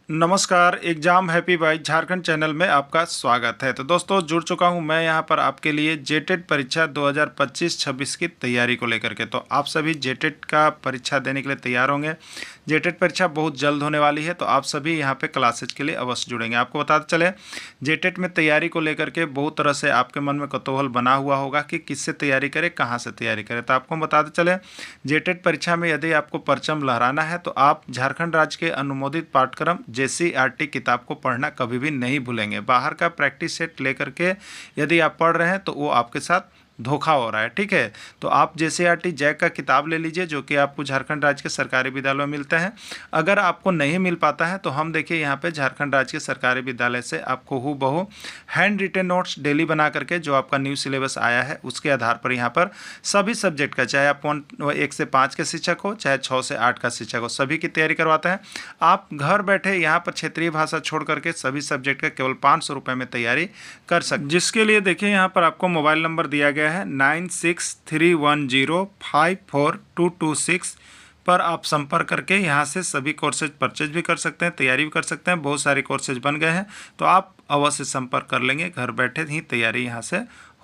नमस्कार, exam happy by Jharkhand channel में आपका स्वागत है। तो दोस्तों जुड़ चुका हूं मैं यहां पर आपके लिए जेटेट परीक्षा 2025-26 की तैयारी को लेकर के। तो आप सभी जेटेट का परीक्षा देने के लिए तैयार होंगे। जेटेट परीक्षा बहुत जल्द होने वाली है, तो आप सभी यहां पे क्लासेज के लिए अवश्य जुड़ेंगे। आपको बताते चले, जेटेट में तैयारी को लेकर के बहुत तरह से आपके मन में कौतूहल बना हुआ होगा कि किससे तैयारी करें, कहाँ से तैयारी करें। तो आपको बताते चले, जेटेट परीक्षा में यदि आपको परचम लहराना है तो आप झारखंड राज्य के अनुमोदित पाठ्यक्रम JCERT किताब को पढ़ना कभी भी नहीं भूलेंगे। बाहर का प्रैक्टिस सेट लेकर के यदि आप पढ़ रहे हैं तो वो आपके साथ धोखा हो रहा है, ठीक है। तो आप JCERT जैक का किताब ले लीजिए, जो कि आपको झारखंड राज्य के सरकारी विद्यालयों में मिलते हैं। अगर आपको नहीं मिल पाता है तो हम देखिए यहाँ पे झारखंड राज्य के सरकारी विद्यालय से आपको हूबहू हैंड रिटेन नोट्स डेली बना करके, जो आपका न्यू सिलेबस आया है उसके आधार पर यहाँ पर सभी सब्जेक्ट का, चाहे आप 1 से 5 के शिक्षक हो, चाहे 6 से 8 का शिक्षक हो, सभी की तैयारी करवाते हैं। आप घर बैठे यहाँ पर क्षेत्रीय भाषा छोड़ करके सभी सब्जेक्ट का केवल 500 रुपये में तैयारी कर सकते, जिसके लिए देखिए यहाँ पर आपको मोबाइल नंबर दिया गया है 9631054226 पर आप संपर्क करके यहाँ से सभी कोर्सेज परचेज भी कर सकते हैं, तैयारी भी कर सकते हैं। बहुत सारे कोर्सेज बन गए हैं, तो आप अवश्य संपर्क कर लेंगे, घर बैठे ही तैयारी यहाँ से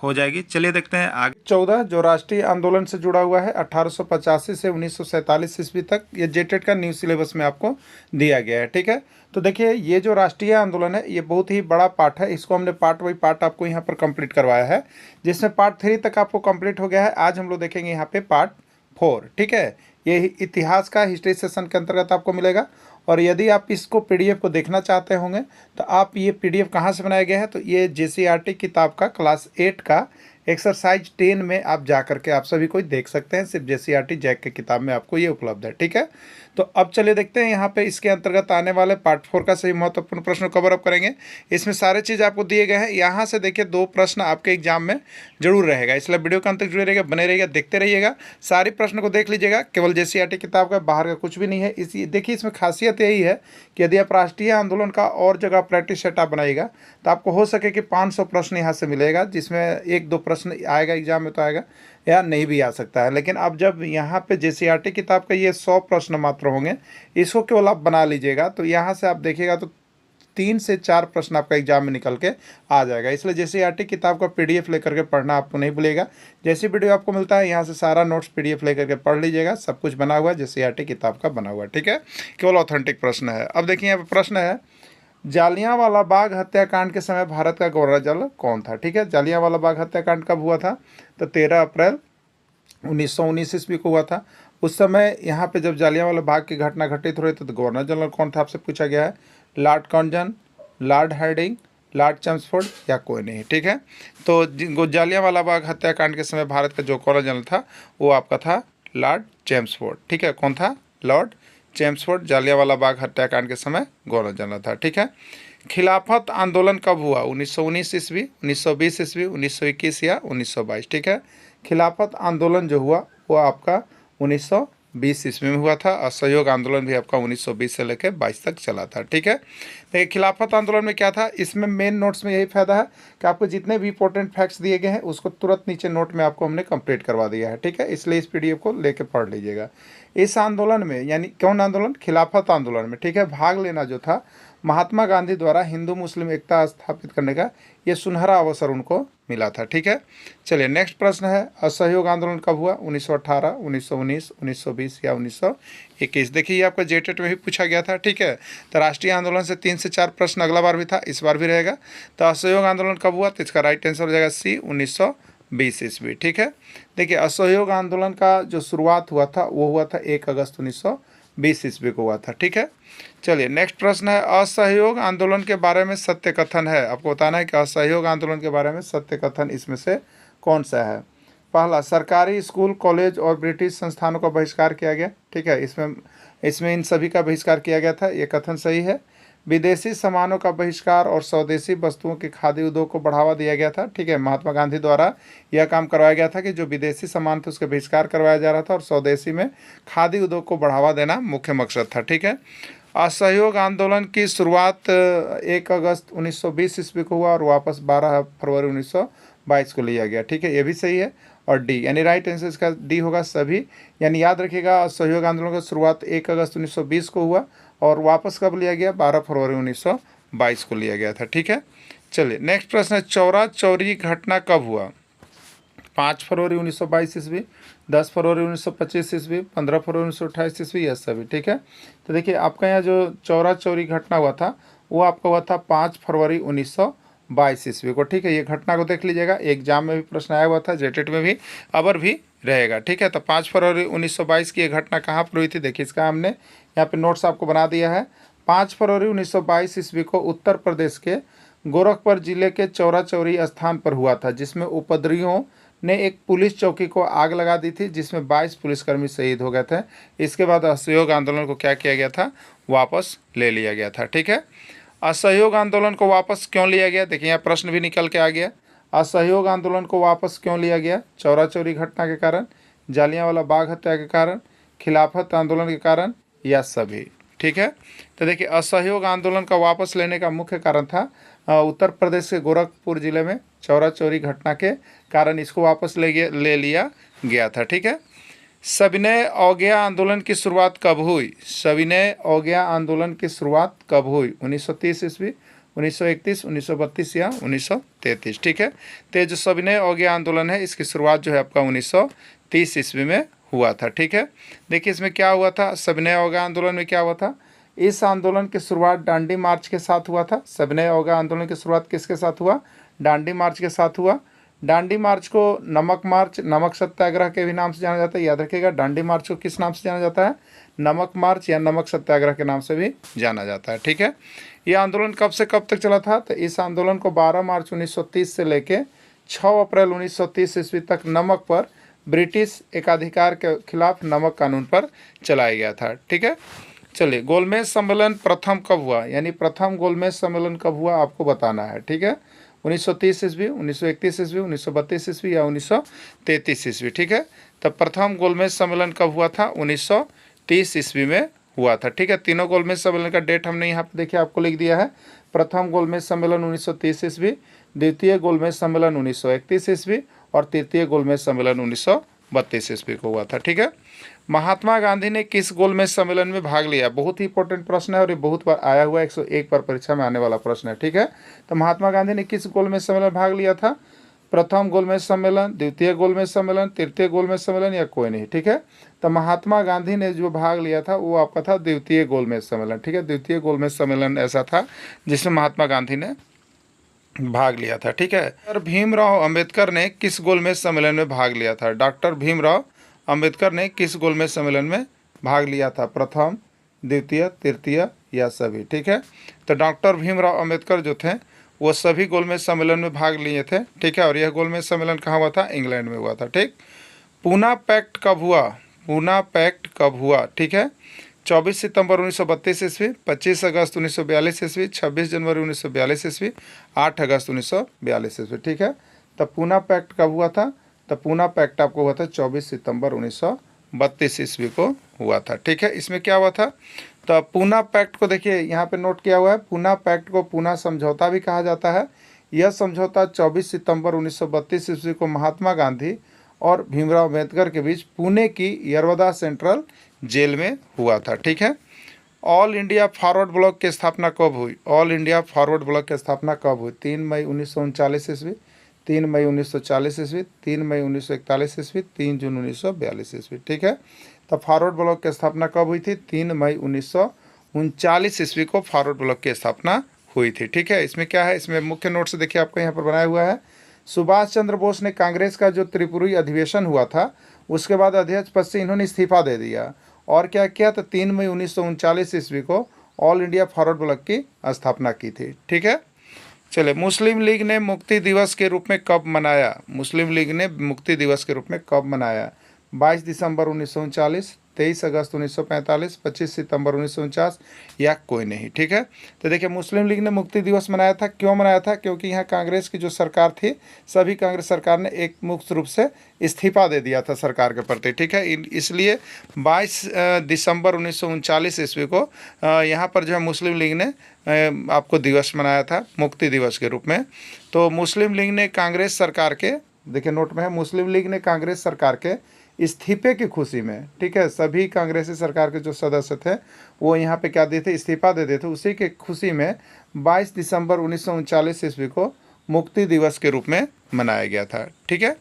हो जाएगी। चलिए देखते हैं आगे। 14 जो राष्ट्रीय आंदोलन से जुड़ा हुआ है 1885 से 1947 ईस्वी तक, ये जेटेट का न्यू सिलेबस में आपको दिया गया है, ठीक है। तो देखिए, ये जो राष्ट्रीय आंदोलन है ये बहुत ही बड़ा पार्ट है। इसको हमने पार्ट बाई पार्ट आपको यहाँ पर कंप्लीट करवाया है, जिसमें पार्ट 3 तक आपको कंप्लीट हो गया है। आज हम लोग देखेंगे यहाँ पे पार्ट 4, ठीक है। ये इतिहास का हिस्ट्री सेशन के अंतर्गत आपको मिलेगा। और यदि आप इसको PDF को देखना चाहते होंगे तो आप ये PDF कहाँ से बनाया गया है, तो ये JCERT किताब का क्लास 8 का एक्सरसाइज 10 में आप जा करके आप सभी कोई देख सकते हैं। सिर्फ JCERT जैक के किताब में आपको ये उपलब्ध है, ठीक है। तो अब चलिए देखते हैं यहाँ पे इसके अंतर्गत आने वाले पार्ट 4 का सही महत्वपूर्ण प्रश्न कवर अप करेंगे। इसमें सारे चीज़ आपको दिए गए हैं। यहाँ से देखिए 2 प्रश्न आपके एग्जाम में जरूर रहेगा, इसलिए वीडियो के अंत तक जुड़े रहिएगा, बने रहिएगा, देखते रहिएगा। सारी प्रश्न को देख लीजिएगा, केवल JCERT किताब का, बाहर का कुछ भी नहीं है। इसी देखिए, इसमें खासियत यही है कि यदि आप राष्ट्रीय आंदोलन का और जगह प्रैक्टिस सेट आप बनाइएगा तो आपको हो सके कि 500 प्रश्न यहाँ से मिलेगा, जिसमें 1-2 प्रश्न आएगा एग्जाम में तो आएगा, या नहीं भी आ सकता है। लेकिन अब जब यहाँ पे JCERT किताब का ये 100 प्रश्न मात्र होंगे, इसको केवल आप बना लीजिएगा तो यहाँ से आप देखिएगा तो 3 से 4 प्रश्न आपका एग्जाम में निकल के आ जाएगा। इसलिए JCERT किताब का PDF लेकर के पढ़ना आपको नहीं भूलेगा। जैसी वीडियो आपको मिलता है यहाँ से सारा नोट्स PDF लेकर के पढ़ लीजिएगा। सब कुछ बना हुआ है, JCERT किताब का बना हुआ है, ठीक है। केवल ऑथेंटिक प्रश्न है। अब देखिए यहाँ पर प्रश्न है, जालियांवाला बाग हत्याकांड के समय भारत का गवर्नर जनरल कौन था, ठीक है। जालियांवाला बाग हत्याकांड कब हुआ था, तो 13 अप्रैल 1919 ईस्वी को हुआ था। उस समय यहाँ पे जब जालियांवाला बाग की घटना घटित हो रही थी तो गवर्नर जनरल कौन था आपसे पूछा गया है। Lord Curzon, Lord Hardinge, Lord Chelmsford या कोई नहीं, ठीक है। तो जालियांवाला बाग हत्याकांड के समय भारत का जो गवर्नर जनरल था वो आपका था लॉर्ड चैम्सफोर्ड, ठीक है। कौन था, लॉर्ड चैम्सफोर्ड, जालियांवाला बाग हत्याकांड के समय गवर्नर जनरल था, ठीक है। खिलाफत आंदोलन कब हुआ, 1919 ईस्वी, 1920 ईस्वी, 1921 या 1922, ठीक है। खिलाफत आंदोलन जो हुआ वो आपका 1920 ईस्वी में हुआ था। असहयोग आंदोलन भी आपका 1920 से लेकर 22 तक चला था, ठीक है। देखिए, खिलाफत आंदोलन में क्या था, इसमें मेन नोट्स में यही फायदा है कि आपको जितने भी इंपॉर्टेंट फैक्ट्स दिए गए हैं उसको तुरंत नीचे नोट में आपको हमने कंप्लीट करवा दिया है, ठीक है। इसलिए इस PDF को लेकर पढ़ लीजिएगा। इस आंदोलन में, यानी कौन आंदोलन, खिलाफत आंदोलन में, ठीक है, भाग लेना जो था महात्मा गांधी द्वारा हिंदू मुस्लिम एकता स्थापित करने का ये सुनहरा अवसर उनको मिला था, ठीक है। चलिए नेक्स्ट प्रश्न है, असहयोग आंदोलन कब हुआ, 1918, 1919, 1920 या 1921। देखिए, ये आपका जेटेट में भी पूछा गया था, ठीक है। तो राष्ट्रीय आंदोलन से 3 से 4 प्रश्न अगला बार भी था, इस बार भी रहेगा। तो असहयोग आंदोलन कब हुआ, तो इसका राइट आंसर हो जाएगा C, 1920 ईस्वी, ठीक है। देखिए, असहयोग आंदोलन का जो शुरुआत हुआ था वो हुआ था 1 अगस्त 1920 ईस्वी को हुआ था, ठीक है। चलिए नेक्स्ट प्रश्न है, असहयोग आंदोलन के बारे में सत्य कथन है। आपको बताना है कि असहयोग आंदोलन के बारे में सत्य कथन इसमें से कौन सा है। पहला, सरकारी स्कूल, कॉलेज और ब्रिटिश संस्थानों का बहिष्कार किया गया, ठीक है। इसमें इन सभी का बहिष्कार किया गया था, ये कथन सही है। विदेशी सामानों का बहिष्कार और स्वदेशी वस्तुओं के खादी उद्योग को बढ़ावा दिया गया था, ठीक है। महात्मा गांधी द्वारा यह काम करवाया गया था कि जो विदेशी सामान थे उसके बहिष्कार करवाया जा रहा था और स्वदेशी में खादी उद्योग को बढ़ावा देना मुख्य मकसद था, ठीक है। असहयोग आंदोलन की शुरुआत 1 अगस्त 1920 ईस्वी को हुआ और वापस 12 फरवरी 1922 को लिया गया, ठीक है। ये भी सही है। और डी, यानी राइट आंसर इसका डी होगा सभी। यानी याद रखिएगा, असहयोग आंदोलन की शुरुआत 1 अगस्त 1920 को हुआ और वापस कब लिया गया? 12 फरवरी 1922 को लिया गया था। ठीक है, चलिए नेक्स्ट प्रश्न है, चौरा चौरी घटना कब हुआ? 5 फरवरी 1922 ईस्वी, 10 फरवरी 1925 ईस्वी, 15 फरवरी 1928 ईस्वी, यह सभी। ठीक है, तो देखिए आपका यहाँ जो चौरा चौरी घटना हुआ था वो आपका हुआ था 5 फरवरी 1922 ईस्वी को। ठीक है, ये घटना को देख लीजिएगा, एग्जाम में भी प्रश्न आया हुआ था, जेटेट में भी, अबर भी रहेगा। ठीक है, तो 5 फरवरी 1922 की ये घटना कहाँ पर हुई थी? देखिए इसका हमने यहाँ पे नोट्स आपको बना दिया है। 5 फरवरी 1922 ईस्वी को उत्तर प्रदेश के गोरखपुर जिले के चौरा चौरी स्थान पर हुआ था, जिसमें उपद्रवियों ने एक पुलिस चौकी को आग लगा दी थी, जिसमें 22 पुलिसकर्मी शहीद हो गए थे। इसके बाद असहयोग आंदोलन को क्या किया गया था? वापस ले लिया गया था। ठीक है, असहयोग आंदोलन को वापस क्यों लिया गया? देखिए यहाँ प्रश्न भी निकल के आ गया। असहयोग आंदोलन को वापस क्यों लिया गया? चौरा चौरी घटना के कारण, जालियांवाला बाग हत्या के कारण, खिलाफत आंदोलन के कारण, या सभी। ठीक है, तो देखिए असहयोग आंदोलन का वापस लेने का मुख्य कारण था उत्तर प्रदेश के गोरखपुर जिले में चौरा चौरी घटना के कारण इसको वापस ले लिया गया था। ठीक है, सविनय अवज्ञा आंदोलन की शुरुआत कब हुई? सविनय अवज्ञा आंदोलन की शुरुआत कब हुई? 1930 ईस्वी, 1931, 1932 या 1933। ठीक है, तो ये जो सविनय अवज्ञा आंदोलन है इसकी शुरुआत जो है आपका 1930 ईस्वी में हुआ था। ठीक है, देखिए इसमें क्या हुआ था, सविनय अवज्ञा आंदोलन में क्या हुआ था? इस आंदोलन की शुरुआत डांडी मार्च के साथ हुआ था। सविनय अवज्ञा आंदोलन की शुरुआत किसके साथ हुआ? डांडी मार्च के साथ हुआ। डांडी मार्च को नमक मार्च, नमक सत्याग्रह के भी नाम से जाना जाता है, याद रखिएगा। डांडी मार्च को किस नाम से जाना जाता है? नमक मार्च या नमक सत्याग्रह के नाम से भी जाना जाता है। ठीक है, ये आंदोलन कब से कब तक चला था? तो इस आंदोलन को 12 मार्च 1930 से लेकर 6 अप्रैल 1930 ईस्वी तक नमक पर ब्रिटिश एकाधिकार के खिलाफ नमक कानून पर चलाया गया था। ठीक है, चलिए गोलमेज सम्मेलन प्रथम कब हुआ? यानी प्रथम गोलमेज सम्मेलन कब हुआ आपको बताना है। ठीक है, 1930 ईस्वी, 1931 ईस्वी, 1932 ईस्वी या 1933 ईस्वी। ठीक है, तब प्रथम गोलमेज सम्मेलन कब हुआ था? 1930 ईस्वी में हुआ था। ठीक है, तीनों गोलमेज सम्मेलन का डेट हमने यहाँ पे देखिए आपको लिख दिया है। प्रथम गोलमेज सम्मेलन 1930 ईस्वी, द्वितीय गोलमेज सम्मेलन 1931 ईस्वी और तृतीय गोलमेज सम्मेलन 1932 ईस्वी को हुआ था। ठीक है, महात्मा गांधी ने किस गोलमेज सम्मेलन में भाग लिया? बहुत ही इंपॉर्टेंट प्रश्न है और ये बहुत बार आया हुआ है, 101 पर परीक्षा में आने वाला प्रश्न है। ठीक है, तो महात्मा गांधी ने किस गोलमेज सम्मेलन में भाग लिया था? प्रथम गोलमेज सम्मेलन, द्वितीय गोलमेज सम्मेलन, तृतीय गोलमेज सम्मेलन या कोई नहीं? ठीक है, तो महात्मा गांधी ने जो भाग लिया था वो आपका था द्वितीय गोलमेज सम्मेलन। ठीक है, द्वितीय गोलमेज सम्मेलन ऐसा था जिसमें महात्मा गांधी ने भाग लिया था। ठीक है, डॉक्टर भीमराव अंबेडकर ने किस गोलमेज सम्मेलन में भाग लिया था? डॉक्टर भीमराव अंबेडकर ने किस गोलमेज सम्मेलन में भाग लिया था? प्रथम, द्वितीय, तृतीय या सभी? ठीक है, तो डॉक्टर भीमराव अंबेडकर जो थे वो सभी गोलमेज सम्मेलन में भाग लिए थे। ठीक है, और यह गोलमेज सम्मेलन कहाँ हुआ था? इंग्लैंड में हुआ था। ठीक, पूना पैक्ट कब हुआ? पूना पैक्ट कब हुआ? ठीक है, 24 सितंबर 1932 ईस्वी, 25 अगस्त 1942 ईस्वी, 26 जनवरी 1942 ईस्वी, 8 अगस्त 1942 ईस्वी। ठीक है, तब पूना पैक्ट कब हुआ था? तो पूना पैक्ट आपको हुआ था 24 सितंबर 1932 ईस्वी को हुआ था। ठीक है, इसमें क्या हुआ था? तो पूना पैक्ट को देखिए यहाँ पे नोट किया हुआ है। पूना पैक्ट को पूना समझौता भी कहा जाता है। यह समझौता 24 सितंबर 1932 ईस्वी को महात्मा गांधी और भीमराव अंबेडकर के बीच पुणे की यरवदा सेंट्रल जेल में हुआ था। ठीक है, ऑल इंडिया फॉरवर्ड ब्लॉक की स्थापना कब हुई? ऑल इंडिया फॉरवर्ड ब्लॉक की स्थापना कब हुई? 3 मई 1939 ईस्वी, 3 मई 1940 ईस्वी, 3 मई 1941 ईस्वी, 3 जून 1942 ईस्वी। ठीक है, तो फॉरवर्ड ब्लॉक की स्थापना कब हुई थी? 3 मई 1939 ईस्वी को फॉरवर्ड ब्लॉक की स्थापना हुई थी। ठीक है, इसमें क्या है? इसमें मुख्य नोट से देखिए आपको यहाँ पर बनाया हुआ है। सुभाष चंद्र बोस ने कांग्रेस का जो त्रिपुरी अधिवेशन हुआ था उसके बाद अध्यक्ष पद से इन्होंने इस्तीफा दे दिया और क्या किया? तो 3 मई 1939 ईस्वी को ऑल इंडिया फॉरवर्ड ब्लॉक की स्थापना की थी। ठीक है, चलिए मुस्लिम लीग ने मुक्ति दिवस के रूप में कब मनाया? मुस्लिम लीग ने मुक्ति दिवस के रूप में कब मनाया? 22 दिसंबर 1939, 23 अगस्त 1945, 25 सितंबर 1949 या कोई नहीं? ठीक है, तो देखिए मुस्लिम लीग ने मुक्ति दिवस मनाया था। क्यों मनाया था? क्योंकि यहाँ कांग्रेस की जो सरकार थी सभी कांग्रेस सरकार ने एक मुक्त रूप से इस्तीफा दे दिया था सरकार के प्रति। ठीक है, इसलिए 22 दिसंबर 1939 ईस्वी को यहाँ पर जो है मुस्लिम लीग ने आपको दिवस मनाया था मुक्ति दिवस के रूप में। तो मुस्लिम लीग ने कांग्रेस सरकार के, देखिए नोट में है, मुस्लिम लीग ने कांग्रेस सरकार के इस्तीफे की खुशी में, ठीक है, सभी कांग्रेसी सरकार के जो सदस्य थे वो यहाँ पे क्या देते, इस्तीफा दे देते। उसी के खुशी में 22 दिसंबर 1939 ईस्वी को मुक्ति दिवस के रूप में मनाया गया था, ठीक है।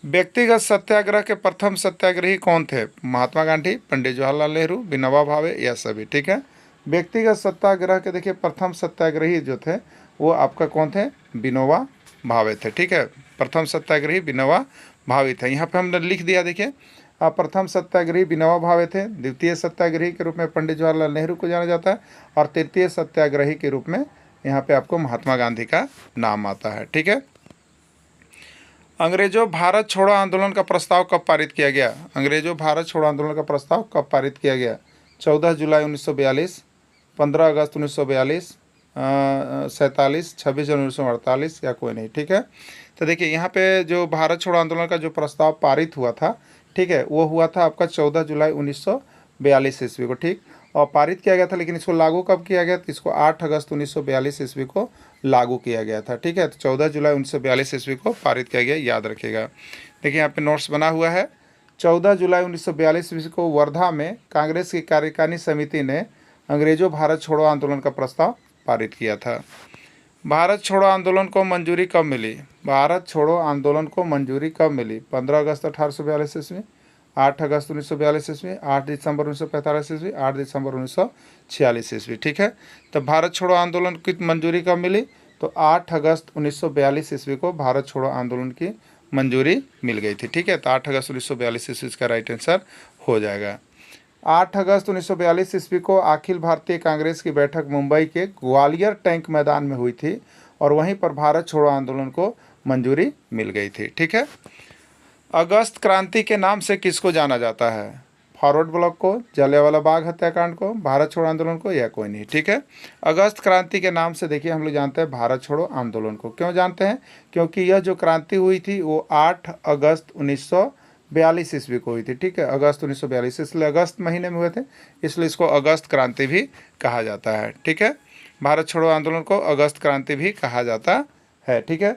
व्यक्तिगत सत्याग्रह के प्रथम सत्याग्रही कौन थे? महात्मा गांधी, पंडित जवाहरलाल नेहरू, विनोबा भावे या सभी, ठीक है। व्यक्तिगत सत्याग्रह के देखिए प्रथम सत्याग्रही जो थे वो आपका कौन थे? विनोबा भावे थे, ठीक है। प्रथम सत्याग्रही विनोबा भावे थे। यहाँ पे हमने लिख दिया, देखिए प्रथम सत्याग्रही विनोबा भावे थे। द्वितीय सत्याग्रही के रूप में पंडित जवाहरलाल नेहरू को जाना जाता है और तृतीय सत्याग्रही के रूप में यहाँ पे आपको महात्मा गांधी का नाम आता है, ठीक है। अंग्रेजों भारत छोड़ो आंदोलन का प्रस्ताव कब पारित किया गया? अंग्रेजों भारत छोड़ो आंदोलन का प्रस्ताव कब पारित किया गया? 14 जुलाई 1942, 15 अगस्त 1942, 47, 26 जनवरी 1948 या कोई नहीं, ठीक है। तो देखिए यहाँ पे जो भारत छोड़ो आंदोलन का जो प्रस्ताव पारित हुआ था, ठीक है, वो हुआ था आपका 14 जुलाई 1942 ईस्वी को, ठीक। और पारित किया गया था, लेकिन इसको लागू कब किया गया? तो इसको 8 अगस्त 1942 ईस्वी को लागू किया गया था, ठीक है। तो 14 जुलाई 1942 ईस्वी को पारित किया गया, याद रखिएगा। देखिए यहाँ पे नोट्स बना हुआ है। 14 जुलाई 1942 ईस्वी को वर्धा में कांग्रेस की कार्यकारिणी समिति ने अंग्रेजों भारत छोड़ो आंदोलन का प्रस्ताव पारित किया था। भारत छोड़ो आंदोलन को मंजूरी कब मिली? भारत छोड़ो आंदोलन को मंजूरी कब मिली? 15 अगस्त 1842 ईस्वी, 8 अगस्त 1942 ईस्वी, 8 दिसंबर 1945 ईस्वी, 8 दिसंबर 1946 ईस्वी, ठीक है। तो भारत छोड़ो आंदोलन की मंजूरी कब मिली? तो 8 अगस्त 1942 ईस्वी को भारत छोड़ो आंदोलन की मंजूरी मिल गई थी, ठीक है। तो 8 अगस्त 1942 ईस्वी का राइट आंसर हो जाएगा। 8 अगस्त 1942 ईस्वी को अखिल भारतीय कांग्रेस की बैठक मुंबई के ग्वालियर टैंक मैदान में हुई थी और वहीं पर भारत छोड़ो आंदोलन को मंजूरी मिल गई थी, ठीक है। अगस्त क्रांति के नाम से किसको जाना जाता है? फॉरवर्ड ब्लॉक को, जलियांवाला बाग हत्याकांड को, भारत छोड़ो आंदोलन को या कोई नहीं, ठीक है। अगस्त क्रांति के नाम से देखिए हम लोग जानते हैं भारत छोड़ो आंदोलन को। क्यों जानते हैं? क्योंकि यह जो क्रांति हुई थी वो 8 अगस्त 1942 ईस्वी को हुई थी, ठीक है। अगस्त 1942, इसलिए अगस्त महीने में हुए थे, इसलिए इसको अगस्त क्रांति भी कहा जाता है, ठीक है। भारत छोड़ो आंदोलन को अगस्त क्रांति भी कहा जाता है, ठीक है।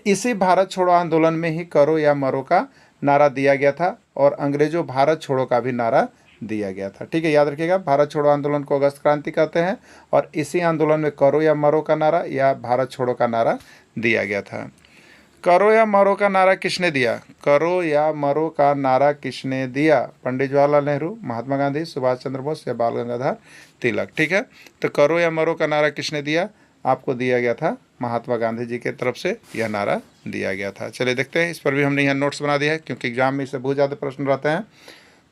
इसी भारत छोड़ो आंदोलन में ही करो या मरो का नारा दिया गया था और अंग्रेजों भारत छोड़ो का भी नारा दिया गया था, ठीक है। याद रखिएगा, भारत छोड़ो आंदोलन को अगस्त क्रांति कहते हैं और इसी आंदोलन में करो या मरो का नारा या भारत छोड़ो का नारा दिया गया था। करो या मरो का नारा किसने दिया? करो या मरो का नारा किसने दिया? पंडित जवाहरलाल नेहरू, महात्मा गांधी, सुभाष चंद्र बोस या बाल गंगाधर तिलक, ठीक है। तो करो या मरो का नारा किसने दिया? आपको दिया गया था महात्मा गांधी जी के तरफ से यह नारा दिया गया था। चलिए देखते हैं, इस पर भी हमने यहाँ नोट्स बना दिया है क्योंकि एग्जाम में इससे बहुत ज़्यादा प्रश्न रहते हैं।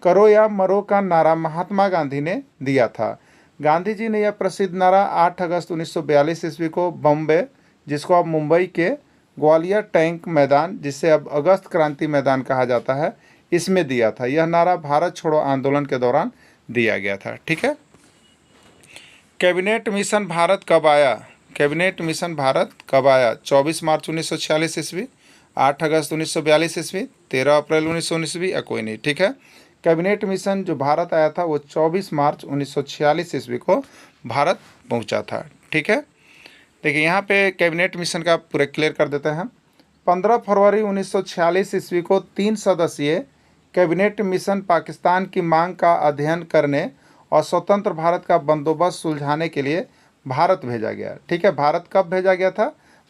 करो या मरो का नारा महात्मा गांधी ने दिया था। गांधी जी ने यह प्रसिद्ध नारा 8 अगस्त 1942 ईस्वी को बॉम्बे, जिसको अब मुंबई के ग्वालियर टैंक मैदान, जिसे अब अगस्त क्रांति मैदान कहा जाता है, इसमें दिया था। यह नारा भारत छोड़ो आंदोलन के दौरान दिया गया था, ठीक है। कैबिनेट मिशन भारत कब आया? कैबिनेट मिशन भारत कब आया? 24 मार्च 1946 ईस्वी, 8 अगस्त 1942 ईस्वी, 13 अप्रैल 1919 ईस्वी या कोई नहीं, ठीक है। कैबिनेट मिशन जो भारत आया था वो 24 मार्च 1946 ईस्वी को भारत पहुंचा था, ठीक है। देखिए यहाँ पे कैबिनेट मिशन का पूरा क्लियर कर देते हैं। 15 फरवरी 1946 ईस्वी को 3 सदस्यीय कैबिनेट मिशन पाकिस्तान की मांग का अध्ययन करने और स्वतंत्र भारत का बंदोबस्त सुलझाने के लिए भारत भेजा गया, ठीक है। भारत कब भेजा गया था?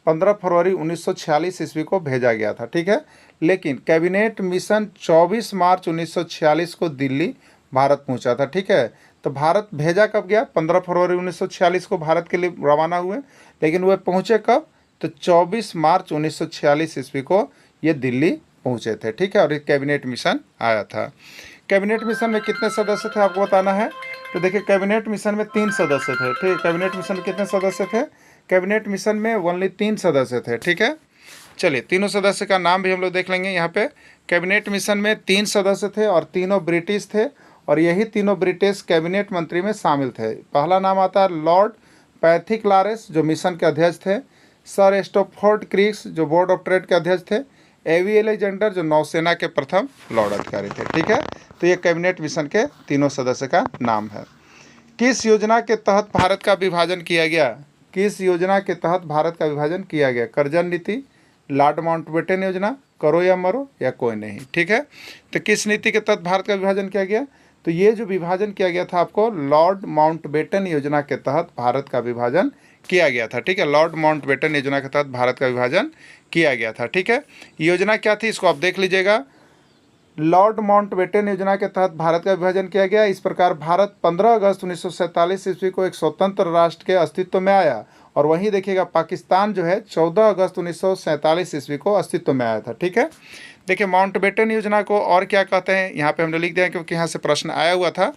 15 फरवरी 1946 ईस्वी को भेजा गया था, ठीक है। लेकिन कैबिनेट मिशन 24 मार्च 1946 को दिल्ली भारत पहुंचा था, ठीक है। तो भारत भेजा कब गया? 15 फरवरी 1946 को भारत के लिए रवाना हुए, लेकिन वे पहुंचे कब? तो 24 मार्च 1946 ईस्वी को ये दिल्ली पहुंचे थे, ठीक है। और एक कैबिनेट मिशन आया था। कैबिनेट मिशन में कितने सदस्य थे आपको बताना है। तो देखिए कैबिनेट मिशन में 3 सदस्य थे, ठीक है। कैबिनेट मिशन में कितने सदस्य थे? कैबिनेट मिशन में ओनली 3 सदस्य थे, ठीक है। चलिए तीनों सदस्य का नाम भी हम लोग देख लेंगे। यहाँ पे कैबिनेट मिशन में 3 सदस्य थे और तीनों ब्रिटिश थे और यही तीनों ब्रिटिश कैबिनेट मंत्री में शामिल थे। पहला नाम आता है लॉर्ड पैथिक लॉरेंस जो मिशन के अध्यक्ष थे, सर स्टॉफोर्ड क्रिक्स जो बोर्ड ऑफ ट्रेड के अध्यक्ष थे, एवी अलेक्जेंडर जो नौसेना के प्रथम लॉर्ड अधिकारी थे, ठीक है। तो ये कैबिनेट मिशन के तीनों सदस्य का नाम है। किस योजना के तहत भारत का विभाजन किया गया? किस योजना के तहत भारत का विभाजन किया गया? कर्जन नीति, लॉर्ड माउंटबेटन योजना, करो या मरो या कोई नहीं। ठीक है, तो किस नीति के तहत भारत का विभाजन किया गया? तो ये जो विभाजन किया गया था आपको लॉर्ड माउंटबेटन योजना के तहत भारत का विभाजन किया गया था। ठीक है, लॉर्ड माउंटबेटन योजना के तहत भारत का विभाजन किया गया था। ठीक है, योजना क्या थी इसको आप देख लीजिएगा। लॉर्ड माउंटबेटन योजना के तहत भारत का विभाजन किया गया। इस प्रकार भारत 15 अगस्त 1947 ईस्वी को एक स्वतंत्र राष्ट्र के अस्तित्व में आया। और वहीं देखिएगा पाकिस्तान जो है 14 अगस्त 1947 ईस्वी को अस्तित्व में आया था। ठीक है, देखिए माउंटबेटन योजना को और क्या कहते हैं यहाँ पे हमने लिख दिया क्योंकि यहाँ से प्रश्न आया हुआ था।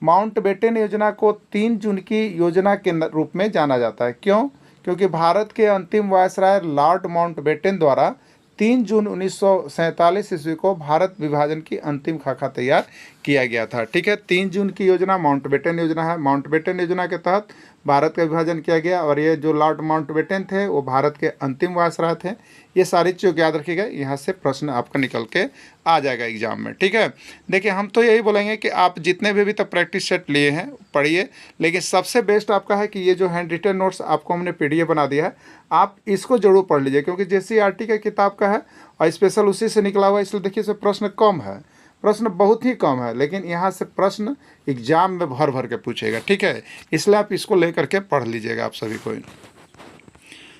माउंटबेटन योजना को 3 जून की योजना के रूप में जाना जाता है। क्यों? क्योंकि भारत के अंतिम वायसराय लॉर्ड माउंटबेटन द्वारा 3 जून 1947 ईस्वी को भारत विभाजन की अंतिम खाका तैयार किया गया था। ठीक है, 3 जून की योजना माउंटबेटन योजना है। माउंटबेटन योजना के तहत भारत का विभाजन किया गया और ये जो लॉर्ड माउंटबेटन थे वो भारत के अंतिम वायसराय थे। ये सारी चीज़ याद रखिएगा, यहाँ से प्रश्न आपका निकल के आ जाएगा एग्जाम में। ठीक है, देखिए हम तो यही बोलेंगे कि आप जितने भी अभी तक प्रैक्टिस सेट लिए हैं पढ़िए, लेकिन सबसे बेस्ट आपका है कि ये जो हैंड रिटन नोट्स आपको हमने PDF बना दिया है, आप इसको जरूर पढ़ लीजिए क्योंकि JCERT का किताब का है और स्पेशल उसी से निकला हुआ है, इसलिए देखिए इसमें प्रश्न कम है, प्रश्न बहुत ही कम है, लेकिन यहाँ से प्रश्न एग्जाम में भर भर के पूछेगा। ठीक है, इसलिए आप इसको लेकर के पढ़ लीजिएगा आप सभी को।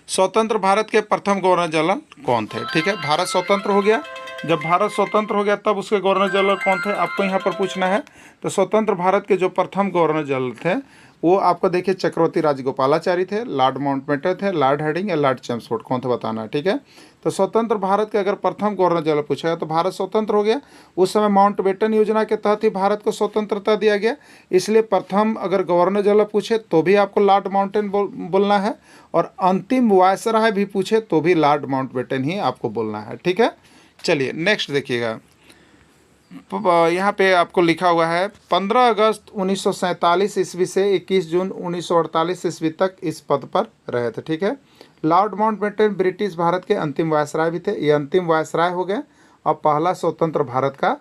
स्वतंत्र भारत के प्रथम गवर्नर जनरल कौन थे? ठीक है, भारत स्वतंत्र हो गया, जब भारत स्वतंत्र हो गया तब उसके गवर्नर जनरल कौन थे आपको यहाँ पर पूछना है। तो स्वतंत्र भारत के जो प्रथम गवर्नर जनरल थे वो आपको देखिए चक्रवर्ती राजगोपालाचारी थे, लॉर्ड माउंटबेटन थे, लॉर्ड हार्डिंग या लॉर्ड चेम्सफोर्ड, कौन थे बताना है। ठीक है, तो स्वतंत्र भारत के अगर प्रथम गवर्नर जनरल पूछा तो भारत स्वतंत्र हो गया। उस समय माउंटबेटन योजना के तहत ही भारत को स्वतंत्रता दिया गया, इसलिए प्रथम अगर गवर्नर जनरल पूछे तो भी आपको लॉर्ड माउंटबेटन बोलना है और अंतिम वायसराय भी पूछे तो भी लॉर्ड माउंटबेटन ही आपको बोलना है। ठीक है, चलिए नेक्स्ट देखिएगा, यहाँ पे आपको लिखा हुआ है 15 अगस्त 1947 ईस्वी से 21 जून 1948 ईस्वी तक इस पद पर रहे थे। ठीक है, लॉर्ड माउंटबेटन ब्रिटिश भारत के अंतिम वायसराय भी थे, ये अंतिम वायसराय हो गए और पहला स्वतंत्र भारत का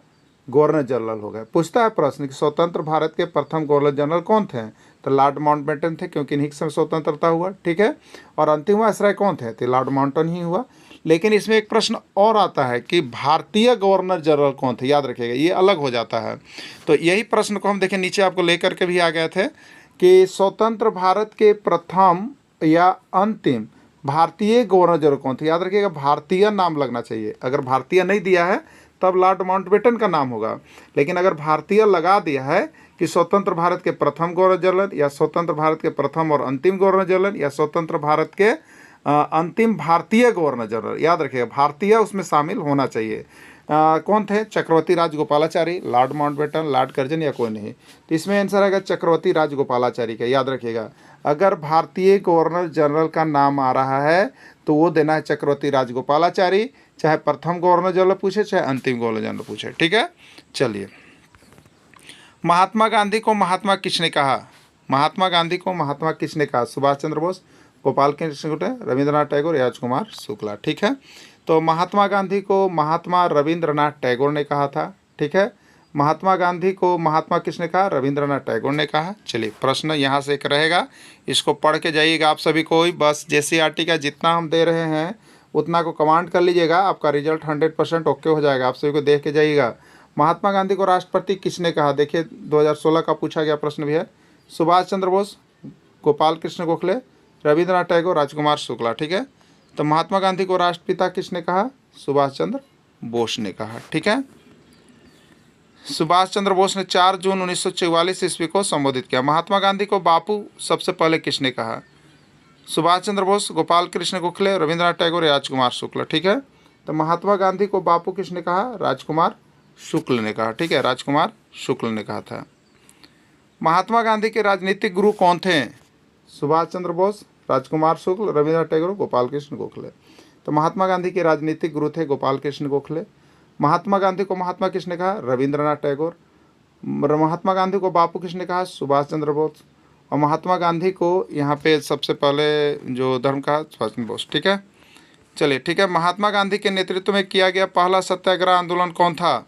गवर्नर जनरल हो गए। पूछता है प्रश्न कि स्वतंत्र भारत के प्रथम गवर्नर जनरल कौन थे? तो लॉर्ड माउंटबेटन थे क्योंकि इन्हीं से स्वतंत्रता हुआ। ठीक है, और अंतिम वायसराय कौन थे? तो लॉर्ड माउंटबेटन ही हुआ। लेकिन इसमें एक प्रश्न और आता है कि भारतीय गवर्नर जनरल कौन थे? याद रखिएगा, ये अलग हो जाता है। तो यही प्रश्न को हम देखें नीचे आपको लेकर के भी आ गए थे कि स्वतंत्र भारत के प्रथम या अंतिम भारतीय गवर्नर जनरल कौन थे? याद रखिएगा, भारतीय नाम लगना चाहिए। अगर भारतीय नहीं दिया है तब लॉर्ड माउंटबेटन का नाम होगा, लेकिन अगर भारतीय लगा दिया है कि स्वतंत्र भारत के प्रथम गवर्नर जनरल या स्वतंत्र भारत के प्रथम और अंतिम गवर्नर जनरल या स्वतंत्र भारत के अंतिम भारतीय गवर्नर जनरल, याद रखिएगा भारतीय उसमें शामिल होना चाहिए। कौन थे? Chakravarti Rajagopalachari, Lord Mountbatten, Lord Curzon या कोई नहीं। तो इसमें आंसर आएगा चक्रवर्ती राजगोपालाचारी का। याद रखिएगा, अगर भारतीय गवर्नर जनरल का नाम आ रहा है तो वो देना है चक्रवर्ती राजगोपालाचारी, चाहे प्रथम गवर्नर जनरल पूछे चाहे अंतिम गवर्नर जनरल पूछे। ठीक है, चलिए महात्मा गांधी को महात्मा किसने कहा? महात्मा गांधी को महात्मा किसने कहा? सुभाष चंद्र बोस, गोपाल कृष्ण गोखले, रविंद्रनाथ टैगोर, राजकुमार शुक्ला। ठीक है, तो महात्मा गांधी को महात्मा रविंद्रनाथ टैगोर ने कहा था। ठीक है, महात्मा गांधी को महात्मा किसने कहा? रविंद्रनाथ टैगोर ने कहा। चलिए प्रश्न यहाँ से एक रहेगा, इसको पढ़ के जाइएगा आप सभी को। बस JCERT का जितना हम दे रहे हैं उतना को कमांड कर लीजिएगा, आपका रिजल्ट 100% ओके हो जाएगा। आप सभी को देख के जाइएगा। महात्मा गांधी को राष्ट्रपति किसने कहा? देखिए 2016 का पूछा गया प्रश्न भी है। सुभाष चंद्र बोस, गोपाल कृष्ण गोखले, रविंद्रनाथ टैगोर, राजकुमार शुक्ला। ठीक है, तो महात्मा गांधी को राष्ट्रपिता किसने कहा? सुभाष चंद्र बोस ने कहा। ठीक है, सुभाष चंद्र बोस ने 4 जून 1944 ईस्वी को संबोधित किया। महात्मा गांधी को बापू सबसे पहले किसने कहा? सुभाष चंद्र बोस, गोपाल कृष्ण गोखले, रविंद्रनाथ टैगोर, राजकुमार शुक्ल। ठीक है, तो महात्मा गांधी को बापू किसने कहा? राजकुमार शुक्ल ने कहा। ठीक है, राजकुमार शुक्ल ने कहा था। महात्मा गांधी के राजनीतिक गुरु कौन थे? सुभाष चंद्र बोस, राजकुमार शुक्ल, रविंद्रनाथ टैगोर, गोपाल कृष्ण गोखले। तो महात्मा गांधी के राजनीतिक गुरु थे गोपाल कृष्ण गोखले। महात्मा गांधी को महात्मा किसने कहा? रविंद्रनाथ टैगोर। महात्मा गांधी को बापू किसने कहा? सुभाष चंद्र बोस। और महात्मा गांधी को यहाँ पे सबसे पहले जो धर्म कहा? सुभाष चंद्र बोस। ठीक है, चलिए ठीक है। महात्मा गांधी के नेतृत्व में किया गया पहला सत्याग्रह आंदोलन कौन था?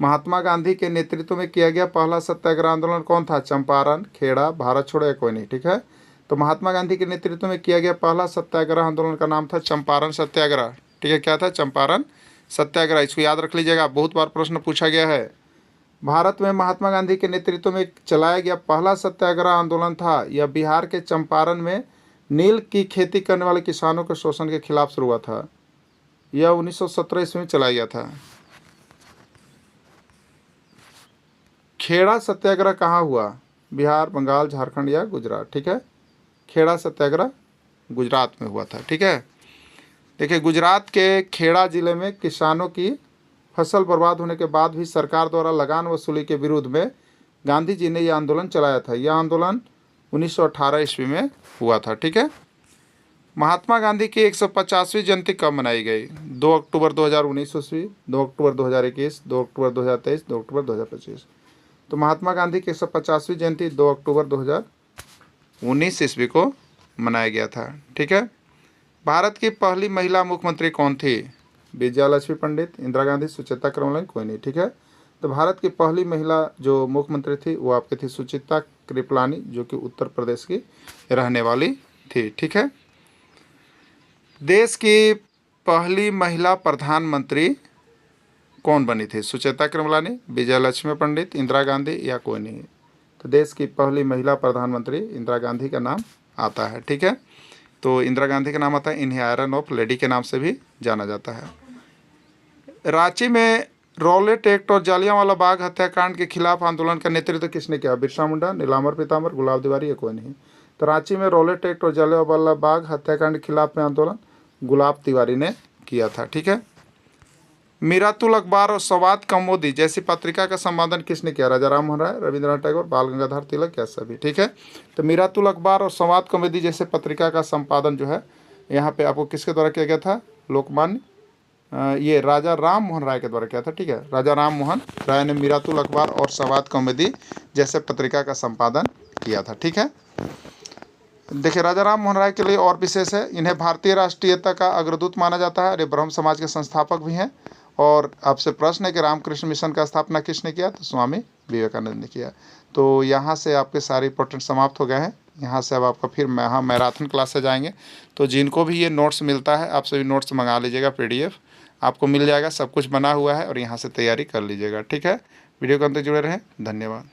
महात्मा गांधी के नेतृत्व में किया गया पहला सत्याग्रह आंदोलन कौन था? चंपारण, खेड़ा, भारत छोड़ो या कोई नहीं। ठीक है, तो महात्मा गांधी के नेतृत्व में किया गया पहला सत्याग्रह आंदोलन का नाम था चंपारण सत्याग्रह। ठीक है, क्या था? चंपारण सत्याग्रह। इसको याद रख लीजिएगा, बहुत बार प्रश्न पूछा गया है। भारत में महात्मा गांधी के नेतृत्व में चलाया गया पहला सत्याग्रह आंदोलन था यह बिहार के चंपारण में नील की खेती करने वाले किसानों के शोषण के खिलाफ शुरू हुआ था। यह 1917 ईस्वी में चलाया गया था। खेड़ा सत्याग्रह कहाँ हुआ? बिहार, बंगाल, झारखंड या गुजरात? ठीक है, खेड़ा सत्याग्रह गुजरात में हुआ था। ठीक है, देखिए गुजरात के खेड़ा जिले में किसानों की फसल बर्बाद होने के बाद भी सरकार द्वारा लगान वसूली के विरोध में गांधी जी ने यह आंदोलन चलाया था। यह आंदोलन 1918 ईस्वी में हुआ था। ठीक है, महात्मा गांधी की 150वीं जयंती कब मनाई गई? 2 अक्टूबर 2019 ईस्वी, 2 अक्टूबर 2021, 2 अक्टूबर 2023, 2 अक्टूबर 2025। तो महात्मा गांधी की 150वीं जयंती 2 अक्टूबर 2019 ईस्वी को मनाया गया था। ठीक है, भारत की पहली महिला मुख्यमंत्री कौन थी? विजयालक्ष्मी पंडित, इंदिरा गांधी, सुचित्रा कृपलानी? कोई नहीं। ठीक है, तो भारत की पहली महिला जो मुख्यमंत्री थी वो आपकी थी सुचित्रा कृपलानी, जो कि उत्तर प्रदेश की रहने वाली थी। ठीक है, देश की पहली महिला प्रधानमंत्री कौन बनी थी? सुचित्रा कृपलानी, विजयालक्ष्मी पंडित, इंदिरा गांधी या कोई नहीं? तो देश की पहली महिला प्रधानमंत्री इंदिरा गांधी का नाम आता है। ठीक है, तो इंदिरा गांधी का नाम आता है। इन्हें आयरन ऑफ लेडी के नाम से भी जाना जाता है। रांची में रॉलेट एक्ट और जालियांवाला बाग हत्याकांड के खिलाफ आंदोलन का नेतृत्व किसने किया? बिरसा मुंडा, नीलांबर पीताम्बर, गुलाब तिवारी या कोई नहीं? तो रांची में रॉलेट एक्ट और जालियांवाला बाग हत्याकांड के खिलाफ में आंदोलन गुलाब तिवारी ने किया था। ठीक है, मीरातुल अखबार और सवाद कौमुदी जैसी पत्रिका का संपादन किसने किया? राजा राम मोहन राय, रविंद्रनाथ टैगोर, बाल गंगाधर तिलक या सभी? ठीक है, तो मीरातुल अखबार और सवाद कौमुदी जैसे पत्रिका का संपादन जो है यहाँ पे आपको किसके द्वारा किया गया था? लोकमान्य ये राजा राम मोहन राय के द्वारा किया था। ठीक है, राजा राम मोहन राय ने मीरातुल अखबार और सवाद कौमुदी जैसे पत्रिका का संपादन किया था। ठीक है, देखिए राजा राम मोहन राय के लिए और विशेष है, इन्हें भारतीय राष्ट्रीयता का अग्रदूत माना जाता है। ये ब्रह्म समाज के संस्थापक भी हैं। और आपसे प्रश्न है कि रामकृष्ण मिशन का स्थापना किसने किया? तो स्वामी विवेकानंद ने किया। तो यहाँ से आपके सारे इंपॉर्टेंट समाप्त हो गए हैं। यहाँ से अब आपका फिर यहाँ मैराथन क्लास से जाएंगे। तो जिनको भी ये नोट्स मिलता है आप सभी नोट्स मंगा लीजिएगा, PDF आपको मिल जाएगा, सब कुछ बना हुआ है और यहाँ से तैयारी कर लीजिएगा। ठीक है, वीडियो के अंत तक जुड़े रहें। धन्यवाद।